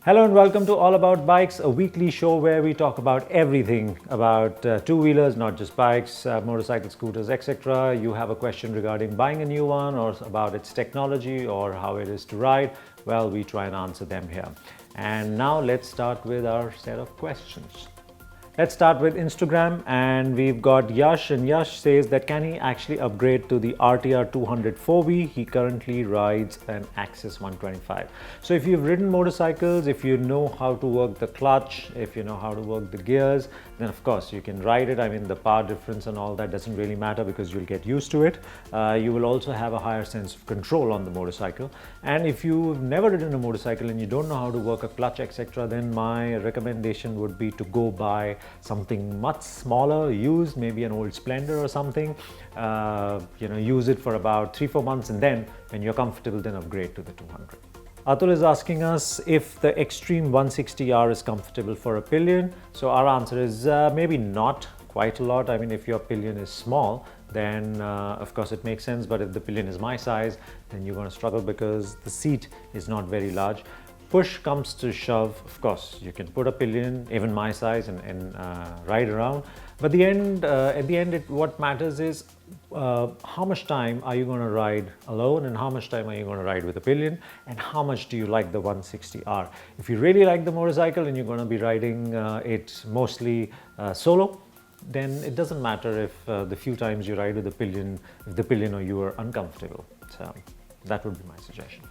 Hello and welcome to All About Bikes, a weekly show where we talk about everything about two-wheelers, not just bikes, motorcycles, scooters, etc. You have a question regarding buying a new one or about its technology or how it is to ride. Well, we try and answer them here. And now let's start with our set of questions. Let's start with Instagram, and we've got Yash, and Yash says that can he actually upgrade to the RTR 200 4V? He currently rides an Access 125. So if you've ridden motorcycles, if you know how to work the clutch, if you know how to work the gears, then of course you can ride it. I mean, the power difference and all that doesn't really matter because you'll get used to it. You will also have a higher sense of control on the motorcycle. And if you've never ridden a motorcycle and you don't know how to work a clutch, etc., then my recommendation would be to go buy something much smaller, used, maybe an old Splendor or something. Use it for about 3-4 months, and then when you're comfortable, then upgrade to the 200. Atul is asking us if the Xtreme 160R is comfortable for a Pillion. So our answer is maybe not quite a lot. I mean, if your Pillion is small, then of course it makes sense, but if the Pillion is my size, then you're going to struggle because the seat is not very large. Push comes to shove, of course, you can put a Pillion, even my size, and ride around. But at the end, what matters is how much time are you going to ride alone and how much time are you going to ride with a Pillion, and how much do you like the 160R. If you really like the motorcycle and you're going to be riding it mostly solo, then it doesn't matter if the few times you ride with the Pillion, if the Pillion or you are uncomfortable. So that would be my suggestion.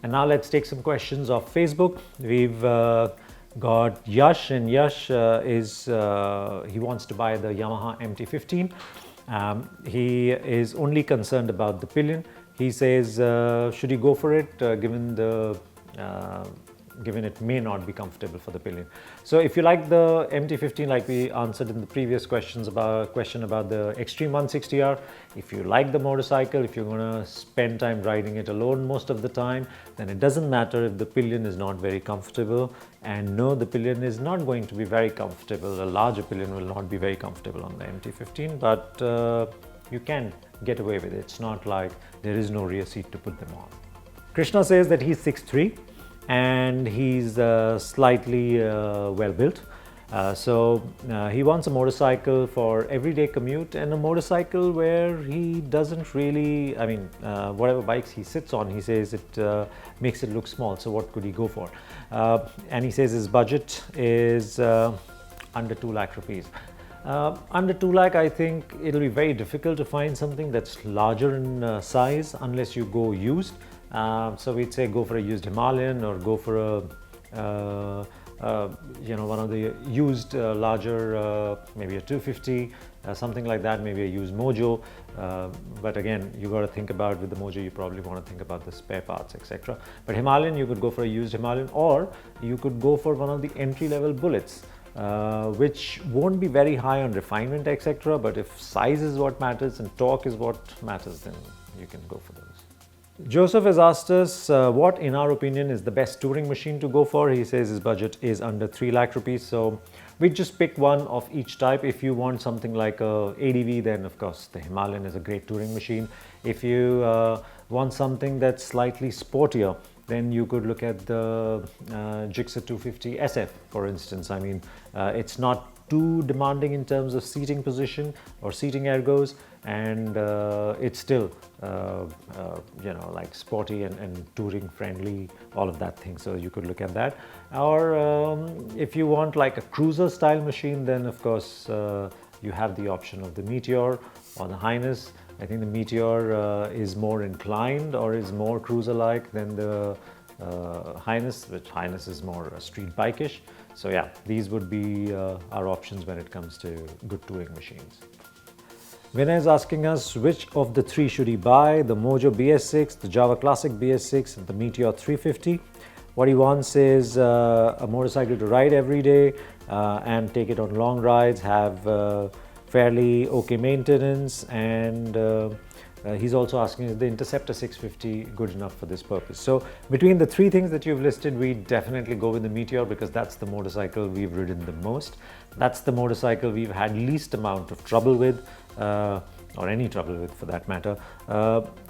And now let's take some questions off Facebook. We've got Yash, and Yash he wants to buy the Yamaha MT-15. He is only concerned about the Pillion. He says, should he go for it given it may not be comfortable for the Pillion. So if you like the MT-15, like we answered in the previous question about the Xtreme 160R, if you like the motorcycle, if you're going to spend time riding it alone most of the time, then it doesn't matter if the Pillion is not very comfortable. And no, the Pillion is not going to be very comfortable. A larger Pillion will not be very comfortable on the MT-15, but you can get away with it. It's not like there is no rear seat to put them on. Krishna says that he's 6'3", and he's slightly well built. So he wants a motorcycle for everyday commute and a motorcycle where he doesn't really, whatever bikes he sits on, he says it makes it look small. So what could he go for? And he says his budget is under 2 lakh rupees. Under 2 lakh, I think it'll be very difficult to find something that's larger in size unless you go used. So we'd say go for a used Himalayan or go for one of the used larger, maybe a 250, something like that, maybe a used Mojo. But again, you got to think about with the Mojo, you probably want to think about the spare parts, etc. But Himalayan, you could go for a used Himalayan, or you could go for one of the entry-level Bullets, which won't be very high on refinement, etc. But if size is what matters and torque is what matters, then you can go for those. Joseph has asked us what, in our opinion, is the best touring machine to go for. He says his budget is under 3 lakh rupees. So we just pick one of each type. If you want something like a ADV, then of course the Himalayan is a great touring machine. If you want something that's slightly sportier, then you could look at the Gixxer 250 SF, for instance. I mean, it's not too demanding in terms of seating position or seating ergos, and it's still like sporty and touring friendly, all of that thing. So you could look at that. Or if you want like a cruiser style machine, then of course you have the option of the Meteor or the Highness. I think the Meteor is more inclined or is more cruiser-like than the Highness, which Highness is more street bike-ish. So yeah, these would be our options when it comes to good touring machines. Vinay is asking us which of the 3 should he buy: the Mojo BS6, the Jawa Classic BS6, and the Meteor 350. What he wants is a motorcycle to ride every day and take it on long rides, have fairly okay maintenance, and he's also asking, is the Interceptor 650 good enough for this purpose? So between the 3 things that you've listed, we definitely go with the Meteor because that's the motorcycle we've ridden the most. That's the motorcycle we've had least amount of trouble with, or any trouble with for that matter.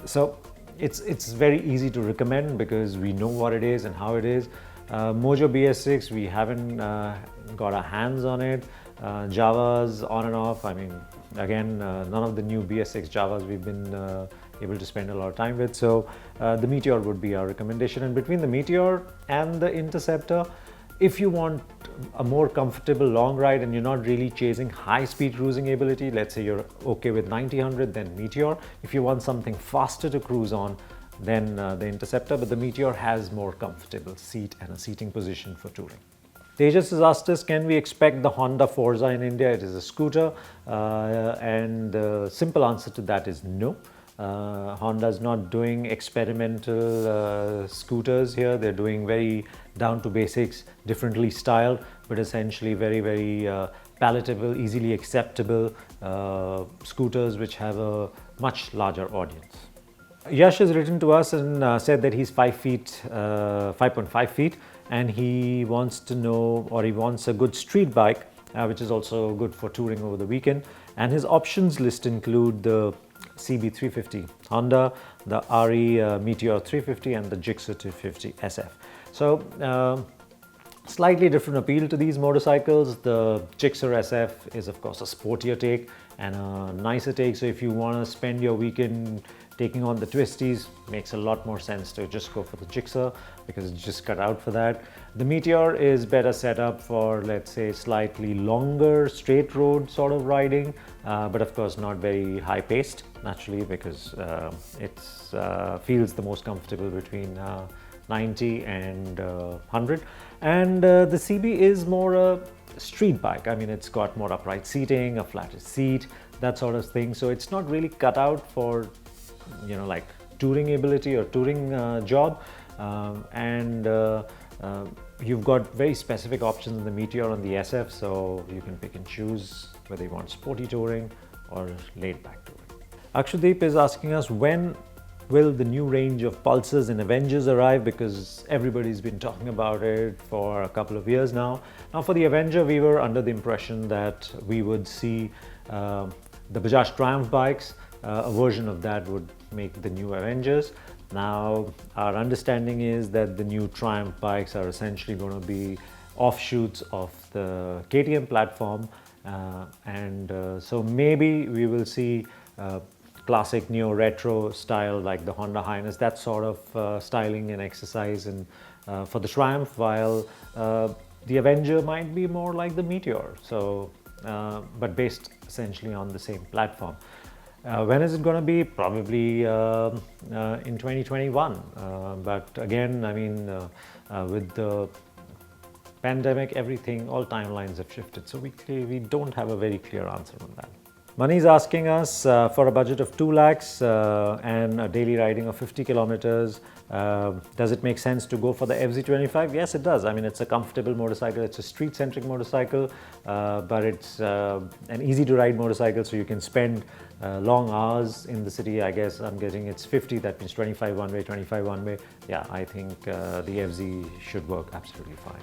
So it's very easy to recommend because we know what it is and how it is. Mojo BS6, we haven't got our hands on it. Jawas on and off. I mean, again, none of the new BS6 Jawas we've been able to spend a lot of time with. So the Meteor would be our recommendation. And between the Meteor and the Interceptor, if you want a more comfortable long ride and you're not really chasing high speed cruising ability, let's say you're okay with 90-100, then Meteor. If you want something faster to cruise on, then the Interceptor, but the Meteor has more comfortable seat and a seating position for touring. Tejas has asked us, can we expect the Honda Forza in India? It is a scooter, and the simple answer to that is no. Honda is not doing experimental scooters here. They're doing very down to basics, differently styled, but essentially very palatable, easily acceptable scooters which have a much larger audience. Yash has written to us and said that he's 5.5 feet, and he wants to know, or he wants a good street bike, which is also good for touring over the weekend. And his options list include the CB350 Honda, the RE Meteor 350, and the Gixxer 250 SF. So slightly different appeal to these motorcycles. The Gixxer SF is of course a sportier take and a nicer take. So if you want to spend your weekend taking on the twisties, makes a lot more sense to just go for the Gixxer because it's just cut out for that. The Meteor is better set up for, let's say, slightly longer straight road sort of riding, but of course not very high paced naturally, because it feels the most comfortable between 90 and 100. And the CB is more a street bike. I mean, it's got more upright seating, a flatter seat, that sort of thing. So it's not really cut out for, you know, like touring ability or touring job. You've got very specific options in the Meteor and the SF, so you can pick and choose whether you want sporty touring or laid back touring. Akshadeep is asking us, when will the new range of Pulsars and Avengers arrive, because everybody's been talking about it for a couple of years now. Now for the Avenger, we were under the impression that we would see the Bajaj Triumph bikes. A version of that would make the new Avengers. Now our understanding is that the new Triumph bikes are essentially going to be offshoots of the KTM platform, so maybe we will see classic neo-retro style like the Honda Highness, that sort of styling and exercise for the Triumph, while the Avenger might be more like the Meteor, so but based essentially on the same platform. When is it going to be? Probably in 2021. But again, I mean, with the pandemic, all timelines have shifted. So we don't have a very clear answer on that. Mani is asking us, for a budget of 2 lakhs and a daily riding of 50 kilometers, does it make sense to go for the FZ25? Yes, it does. I mean, it's a comfortable motorcycle. It's a street-centric motorcycle, but it's an easy-to-ride motorcycle, so you can spend long hours in the city. I guess I'm getting it's 50, that means 25 one way, 25 one way. Yeah, I think the FZ should work absolutely fine.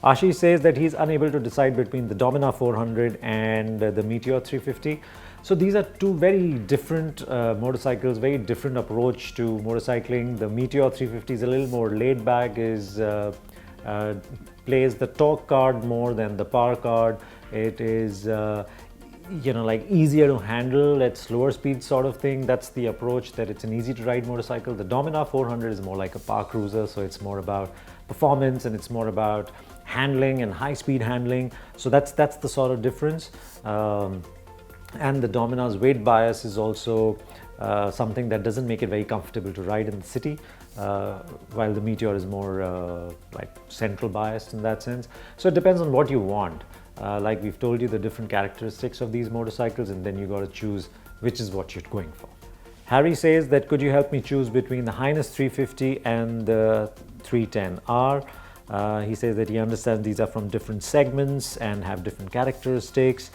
Ashish says that he's unable to decide between the Dominar 400 and the Meteor 350. So these are two very different motorcycles, very different approach to motorcycling. The Meteor 350 is a little more laid back, plays the torque card more than the power card. It is you know, like easier to handle at slower speed sort of thing. That's the approach, that it's an easy to ride motorcycle. The Dominar 400 is more like a park cruiser, so it's more about performance and it's more about handling and high speed handling. So that's the sort of difference. And the Dominar's weight bias is also something that doesn't make it very comfortable to ride in the city, while the Meteor is more like central biased in that sense. So it depends on what you want. Like we've told you the different characteristics of these motorcycles, and then you got to choose which is what you're going for. Harry says that, could you help me choose between the Highness 350 and the 310R? He says that he understands these are from different segments and have different characteristics.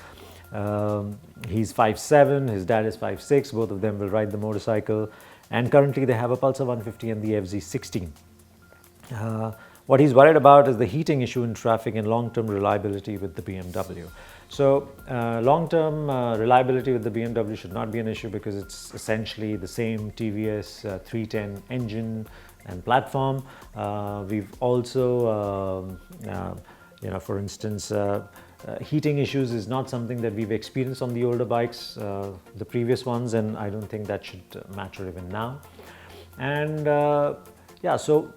He's 5'7", his dad is 5'6", both of them will ride the motorcycle, and currently they have a Pulsar 150 and the FZ16. What he's worried about is the heating issue in traffic and long-term reliability with the BMW. So long-term reliability with the BMW should not be an issue, because it's essentially the same TVS 310 engine, and platform. We've also, for instance, heating issues is not something that we've experienced on the older bikes, the previous ones, and I don't think that should matter even now. And yeah, so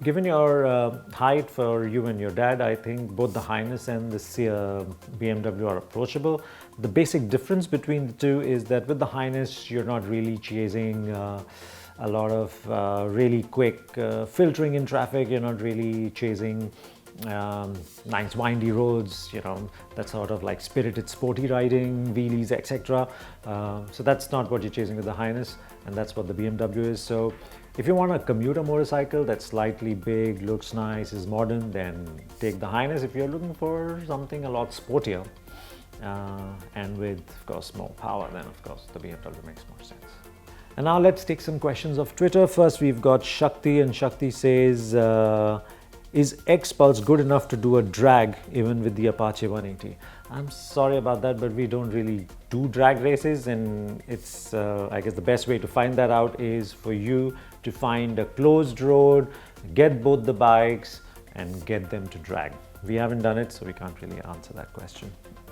given your height for you and your dad, I think both the Highness and the BMW are approachable. The basic difference between the two is that with the Highness, you're not really chasing a lot of really quick filtering in traffic. You're not really chasing nice windy roads, that sort of like spirited sporty riding, wheelies, etc. So that's not what you're chasing with the Highness, and that's what the BMW is. So if you want a commuter motorcycle that's slightly big, looks nice, is modern, then take the Highness. If you're looking for something a lot sportier and with, of course, more power, then of course the BMW makes more sense. And now let's take some questions of Twitter. First, we've got Shakti, and Shakti says, is XPulse good enough to do a drag even with the Apache 180? I'm sorry about that, but we don't really do drag races, and it's I guess the best way to find that out is for you to find a closed road, get both the bikes and get them to drag. We haven't done it, so we can't really answer that question.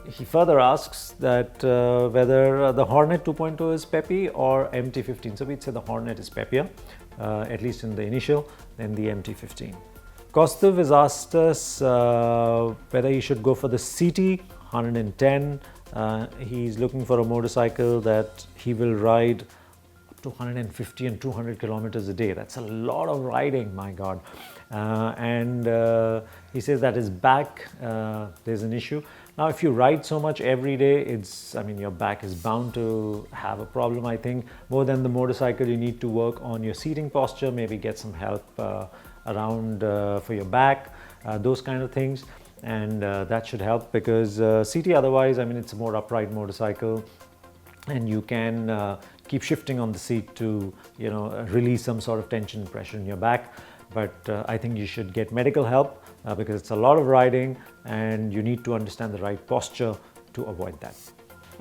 He further asks that whether the Hornet 2.0 is Peppy or MT15. So we'd say the Hornet is peppier, at least in the initial, than the MT15. Kostav has asked us whether he should go for the CT 110. He's looking for a motorcycle that he will ride up to 150 and 200 kilometers a day. That's a lot of riding, my God. And he says that his back, there's an issue. Now, if you ride so much every day, your back is bound to have a problem, I think. More than the motorcycle, you need to work on your seating posture, maybe get some help around for your back, those kind of things, and that should help, because CT otherwise, it's a more upright motorcycle, and you can keep shifting on the seat to release some sort of tension and pressure in your back. But I think you should get medical help because it's a lot of riding and you need to understand the right posture to avoid that.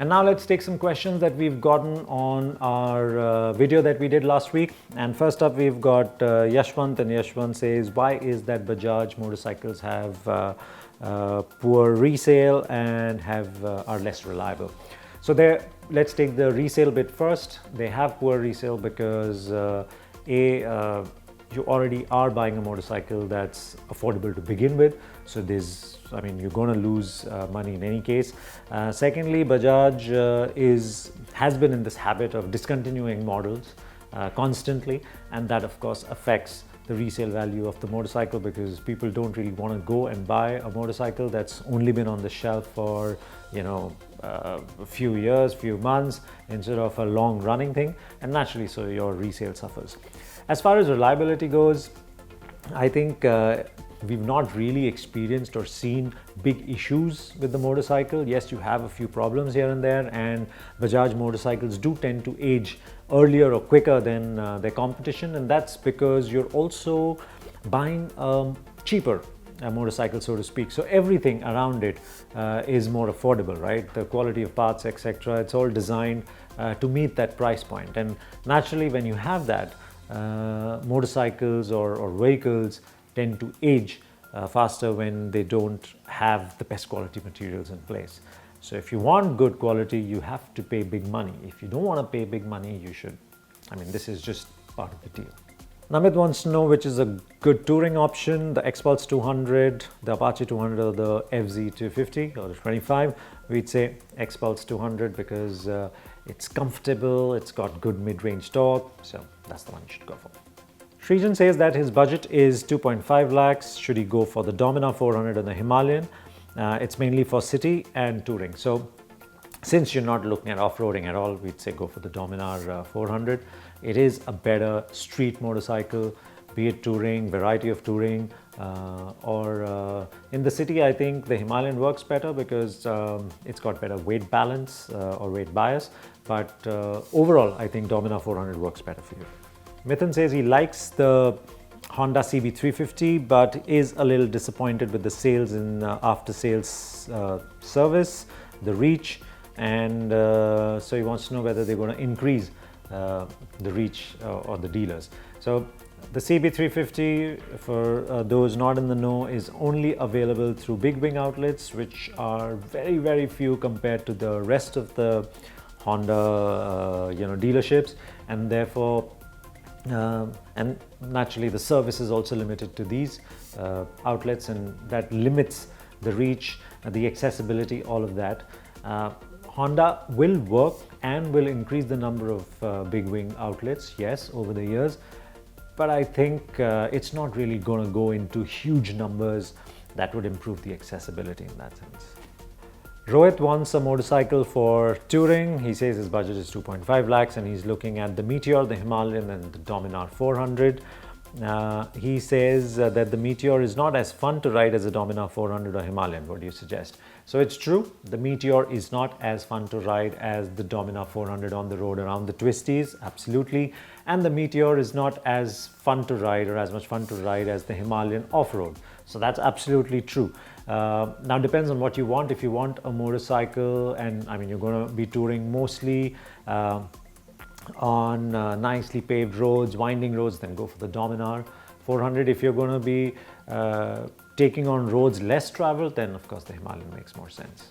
And now let's take some questions that we've gotten on our video that we did last week. And first up, we've got Yashwant, and Yashwant says, why is that Bajaj motorcycles have poor resale and are less reliable? So let's take the resale bit first. They have poor resale because you already are buying a motorcycle that's affordable to begin with. So you're going to lose money in any case. Secondly, Bajaj has been in this habit of discontinuing models constantly, and that of course affects the resale value of the motorcycle, because people don't really want to go and buy a motorcycle that's only been on the shelf for a few years, few months, instead of a long running thing, and naturally so your resale suffers. As far as reliability goes, I think we've not really experienced or seen big issues with the motorcycle. Yes, you have a few problems here and there, and Bajaj motorcycles do tend to age earlier or quicker than their competition, and that's because you're also buying cheaper motorcycle, so to speak. So everything around it is more affordable, right? The quality of parts, etc. It's all designed to meet that price point, and naturally when you have that, motorcycles or vehicles tend to age faster when they don't have the best quality materials in place. So if you want good quality, you have to pay big money. If you don't want to pay big money, you should. This is just part of the deal. Namit wants to know which is a good touring option, the XPulse 200, the Apache 200, or the FZ 250 or the 25. We'd say XPulse 200 because it's comfortable, it's got good mid-range torque, so that's the one you should go for. Srijan says that his budget is 2.5 lakhs. Should he go for the Dominar 400 and the Himalayan? It's mainly for city and touring. So since you're not looking at off-roading at all, we'd say go for the Dominar 400. It is a better street motorcycle, be it touring, variety of touring, or in the city. I think the Himalayan works better because it's got better weight balance or weight bias. But overall, I think Dominar 400 works better for you. Mithun says he likes the Honda CB350 but is a little disappointed with the sales in after-sales service, the reach, and so he wants to know whether they're going to increase the reach or the dealers. So The CB350, for those not in the know, is only available through BigWing outlets, which are very, very few compared to the rest of the Honda dealerships, and therefore and naturally the service is also limited to these outlets, and that limits the reach, the accessibility, all of that. Honda will work and will increase the number of BigWing outlets, yes, over the years, but I think it's not really going to go into huge numbers that would improve the accessibility in that sense. Rohit wants a motorcycle for touring. He says his budget is 2.5 lakhs and he's looking at the Meteor, the Himalayan and the Dominar 400. He says that the Meteor is not as fun to ride as a Dominar 400 or Himalayan. What do you suggest? So it's true, the Meteor is not as fun to ride as the Dominar 400 on the road around the twisties, absolutely. And the Meteor is not as fun to ride or as much fun to ride as the Himalayan off-road. So that's absolutely true. Now depends on what you want. If you want a motorcycle, and I mean you're going to be touring mostly on nicely paved roads, winding roads, then go for the Dominar 400. If you're going to be taking on roads less traveled, then of course the Himalayan makes more sense.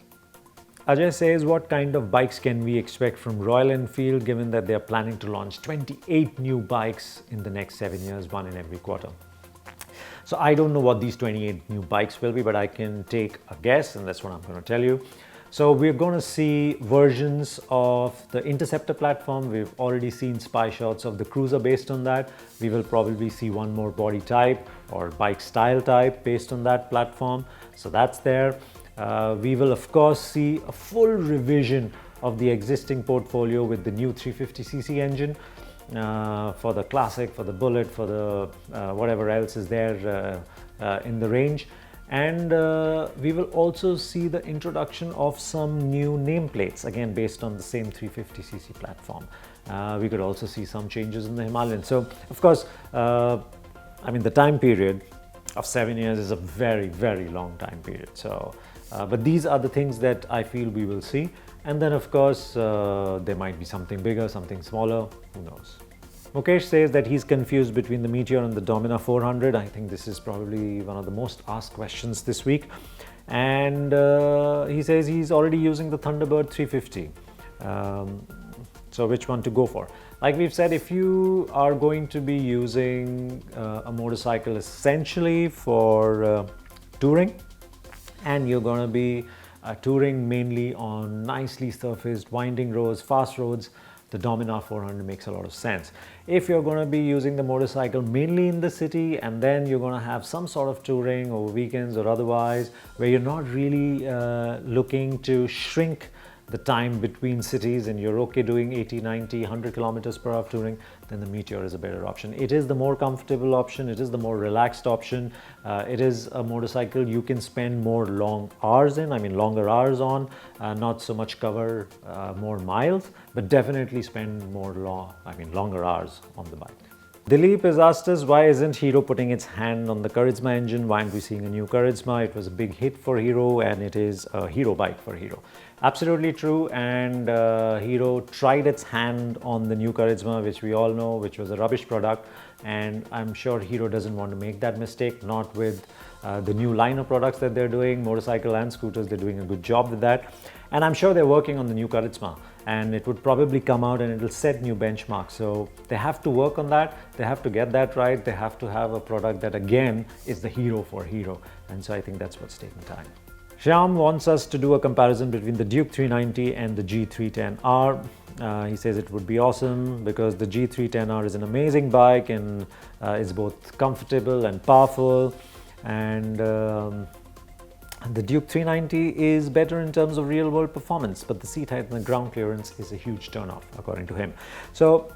Ajay says, what kind of bikes can we expect from Royal Enfield given that they are planning to launch 28 new bikes in the next 7 years, one in every quarter? So I don't know what these 28 new bikes will be, but I can take a guess, and that's what I'm going to tell you. So we're going to see versions of the Interceptor platform. We've already seen spy shots of the Cruiser based on that. We will probably see one more body type or bike style type based on that platform. So that's there. We will of course see a full revision of the existing portfolio with the new 350cc engine. For the Classic, for the Bullet, for the whatever else is there in the range. And we will also see the introduction of some new nameplates, again based on the same 350cc platform. We could also see some changes in the Himalayan. So of course, I mean the time period of 7 years is a very, very long time period. So, but these are the things that I feel we will see. And then of course, there might be something bigger, something smaller, who knows. Mukesh says that he's confused between the Meteor and the Dominar 400. I think this is probably one of the most asked questions this week. And he says he's already using the Thunderbird 350. So which one to go for? Like we've said, if you are going to be using a motorcycle essentially for touring, and you're going to be touring mainly on nicely surfaced winding roads, fast roads, the Dominar 400 makes a lot of sense. If you're going to be using the motorcycle mainly in the city and then you're going to have some sort of touring over weekends or otherwise where you're not really looking to shrink the time between cities and you're okay doing 80, 90, 100 kilometers per hour touring, then the Meteor is a better option. It is the more comfortable option. It is the more relaxed option. It is a motorcycle you can spend more long hours in, I mean longer hours on, not so much cover more miles, but definitely spend longer hours on the bike. Dilip has asked us, why isn't Hero putting its hand on the Charisma engine? Why aren't we seeing a new Charisma? It was a big hit for Hero and it is a Hero bike for Hero. Absolutely true, and Hero tried its hand on the new Charisma, which we all know, which was a rubbish product, and I'm sure Hero doesn't want to make that mistake, not with the new line of products that they're doing, motorcycle and scooters. They're doing a good job with that, and I'm sure they're working on the new Charisma, and it would probably come out and it'll set new benchmarks. So they have to work on that, they have to get that right, they have to have a product that again is the Hero for Hero, and so I think that's what's taking time. Shyam wants us to do a comparison between the Duke 390 and the G310R. He says it would be awesome because the G310R is an amazing bike and is both comfortable and powerful, and the Duke 390 is better in terms of real world performance, but the seat height and the ground clearance is a huge turnoff according to him. So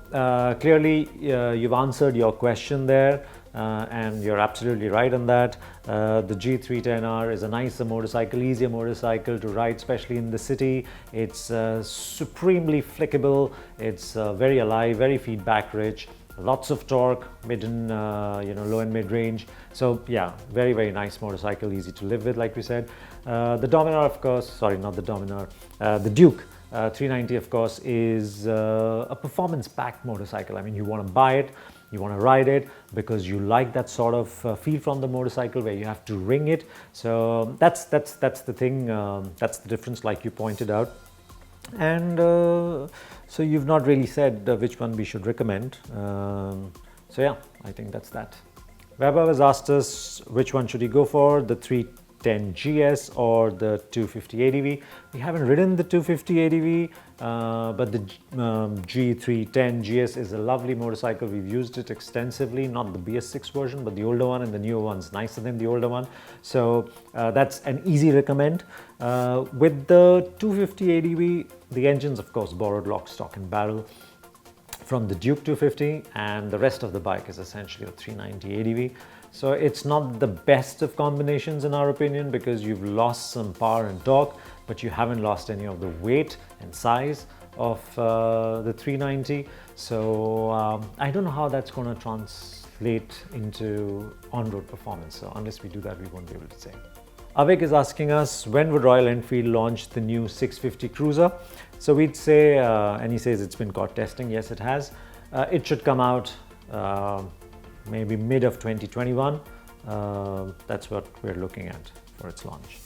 clearly you've answered your question there. And you're absolutely right on that. The G310R is a nicer motorcycle, easier motorcycle to ride, especially in the city. It's supremely flickable. It's very alive, very feedback rich, lots of torque, mid and low and mid range. So yeah, very, very nice motorcycle, easy to live with, like we said. The Dominar, of course, sorry, not the Dominar, the Duke 390, of course, is a performance-packed motorcycle. I mean, you want to buy it you want to ride it because you like that sort of feel from the motorcycle where you have to ring it. So that's the thing, that's the difference, like you pointed out. And so you've not really said which one we should recommend. So yeah, I think that's that. Weber has asked us which one should he go for, the 310GS or the 250 ADV. We haven't ridden the 250 ADV, but the G310GS is a lovely motorcycle. We've used it extensively, not the BS6 version, but the older one, and the newer one's nicer than the older one. So that's an easy recommend. With the 250 ADV, the engine's of course borrowed lock, stock and barrel from the Duke 250, and the rest of the bike is essentially a 390 ADV. So it's not the best of combinations in our opinion, because you've lost some power and torque, but you haven't lost any of the weight and size of the 390. So I don't know how that's going to translate into on-road performance. So unless we do that, we won't be able to say. Avik is asking us, when would Royal Enfield launch the new 650 Cruiser? So we'd say, and he says it's been caught testing. Yes, it has. It should come out maybe mid of 2021. That's what we're looking at for its launch.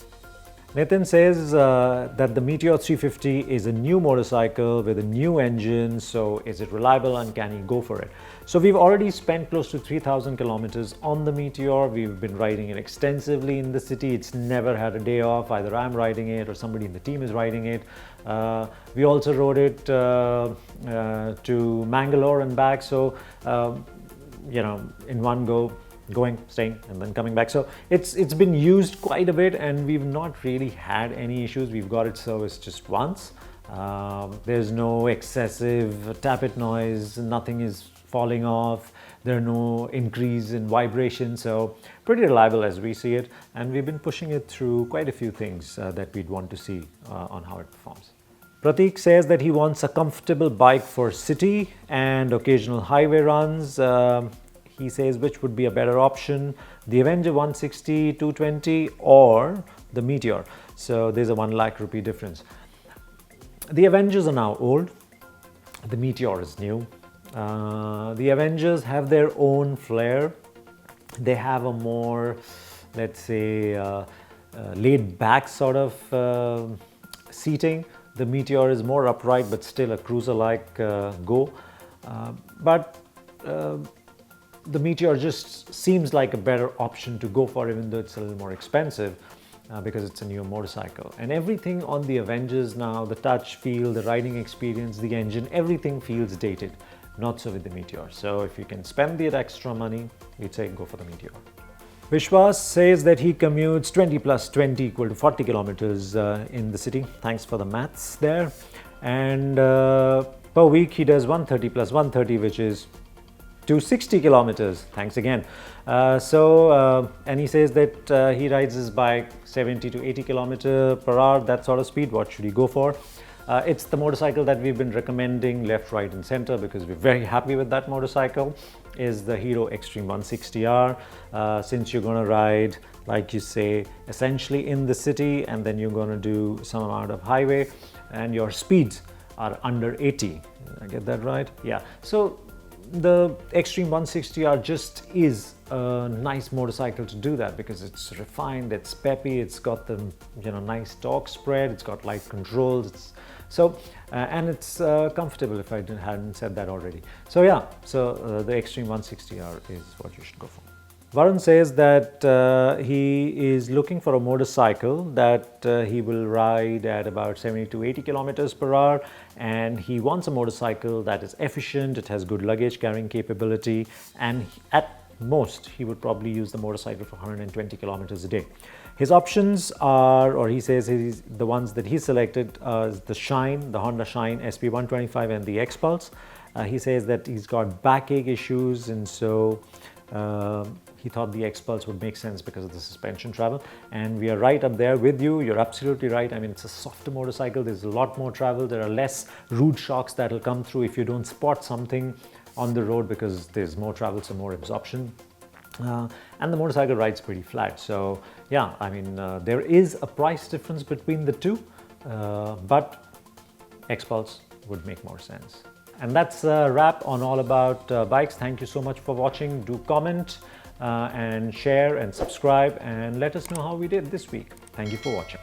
Nitin says that the Meteor 350 is a new motorcycle with a new engine, so is it reliable and can he go for it? So we've already spent close to 3,000 kilometers on the Meteor. We've been riding it extensively in the city. It's never had a day off. Either I'm riding it or somebody in the team is riding it. We also rode it to Mangalore and back. So, you know, in one go, going, staying, and then coming back. So it's been used quite a bit, and we've not really had any issues. We've got it serviced just once. There's no excessive tappet noise, nothing is falling off, there are no increase in vibration, so pretty reliable as we see it, and we've been pushing it through quite a few things that we'd want to see on how it performs. Pratik says that he wants a comfortable bike for city and occasional highway runs. He says which would be a better option, the Avenger 160, 220 or the Meteor. So there's a 1 lakh rupee difference. The Avengers are now old, the Meteor is new. The Avengers have their own flair. They have a more, let's say, laid back sort of seating. The Meteor is more upright but still a cruiser-like go. But the Meteor just seems like a better option to go for, even though it's a little more expensive because it's a new motorcycle. And everything on the Avengers now, the touch feel, the riding experience, the engine, everything feels dated. Not so with the Meteor. So if you can spend the extra money, we'd say go for the Meteor. Vishwas says that he commutes 20 plus 20 equal to 40 kilometers in the city. Thanks for the maths there. And per week he does 130 plus 130, which is 260 kilometers. Thanks again. And he says that he rides his bike 70 to 80 kilometers per hour, that sort of speed. What should he go for? It's the motorcycle that we've been recommending left, right and center because we're very happy with that motorcycle, is the Hero Xtreme 160R. Since you're going to ride, like you say, essentially in the city, and then you're going to do some amount of highway, and your speeds are under 80. Did I get that right? Yeah. So the Xtreme 160R just is a nice motorcycle to do that because it's refined, it's peppy, it's got the nice torque spread, it's got light controls, and it's comfortable, if I hadn't said that already. So yeah, the Xtreme 160R is what you should go for. Varun says that he is looking for a motorcycle that he will ride at about 70 to 80 kilometers per hour, and he wants a motorcycle that is efficient, it has good luggage carrying capability, and at most he would probably use the motorcycle for 120 kilometers a day. His options are, or he says the ones that he selected, the Shine, the Honda Shine SP125 and the XPulse. He says that he's got backache issues, and so he thought the XPulse would make sense because of the suspension travel, and we are right up there with you. You're absolutely right. I mean, it's a softer motorcycle. There's a lot more travel. There are less rude shocks that will come through if you don't spot something on the road because there's more travel, so more absorption. And the motorcycle rides pretty flat. So yeah, I mean, there is a price difference between the two, but XPulse would make more sense. And that's a wrap on All About Bikes. Thank you so much for watching. Do comment and share and subscribe and let us know how we did this week. Thank you for watching.